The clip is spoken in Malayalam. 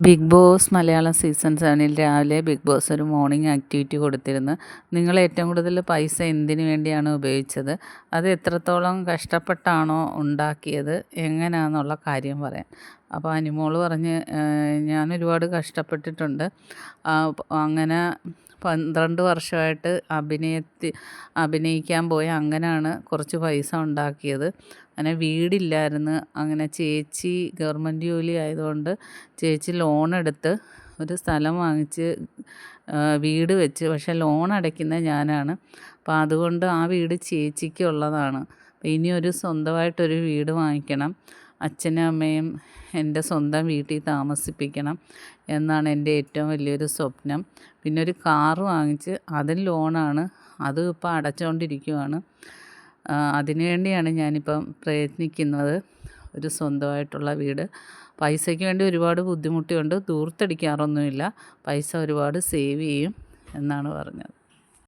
ബിഗ് ബോസ് മലയാളം സീസൺ 7 രാവിലെ ബിഗ് ബോസ് ഒരു മോർണിംഗ് ആക്ടിവിറ്റി കൊടുത്തിരുന്നു. നിങ്ങൾ ഏറ്റവും കൂടുതൽ പൈസ എന്തിനു വേണ്ടിയാണ് ഉപയോഗിച്ചത്? അത് എത്രത്തോളം കഷ്ടപ്പെട്ടാണോ ഉണ്ടാക്കിയത്? എങ്ങനെയാണെന്നുള്ള കാര്യം പറയാൻ. അപ്പോൾ അനുമോള് പറഞ്ഞ് ഞാൻ ഒരുപാട് കഷ്ടപ്പെട്ടിട്ടുണ്ട്. അങ്ങനെ 12 വർഷമായിട്ട് അഭിനയിക്കാൻ പോയി അങ്ങനെയാണ് കുറച്ച് പൈസ ഉണ്ടാക്കിയത്. അങ്ങനെ വീടില്ലായിരുന്നു. അങ്ങനെ ചേച്ചി ഗവൺമെൻറ് ജോലി ആയതുകൊണ്ട് ചേച്ചി ലോണെടുത്ത് ഒരു സ്ഥലം വാങ്ങിച്ച് വീട് വെച്ച്. പക്ഷേ ലോൺ അടയ്ക്കുന്നത് ഞാനാണ്. അപ്പോൾ അതുകൊണ്ട് ആ വീട് ചേച്ചിക്കുള്ളതാണ്. അപ്പോൾ ഇനി ഒരു സ്വന്തമായിട്ടൊരു വീട് വാങ്ങിക്കണം. അച്ഛനും അമ്മയും എൻ്റെ സ്വന്തം വീട്ടിൽ താമസിപ്പിക്കണം എന്നാണ് എൻ്റെ ഏറ്റവും വലിയൊരു സ്വപ്നം. പിന്നെ ഒരു കാറ് വാങ്ങിച്ച് അതും ലോണാണ്. അതും ഇപ്പോൾ അടച്ചുകൊണ്ടിരിക്കുകയാണ്. അതിനു വേണ്ടിയാണ് ഞാനിപ്പം പ്രയത്നിക്കുന്നത്, ഒരു സ്വന്തമായിട്ടുള്ള വീട്. പൈസയ്ക്ക് വേണ്ടി ഒരുപാട് ബുദ്ധിമുട്ടിയുണ്ട്. ധൂർത്തടിക്കാറൊന്നുമില്ല. പൈസ ഒരുപാട് സേവ് ചെയ്യും എന്നാണ് പറഞ്ഞത്.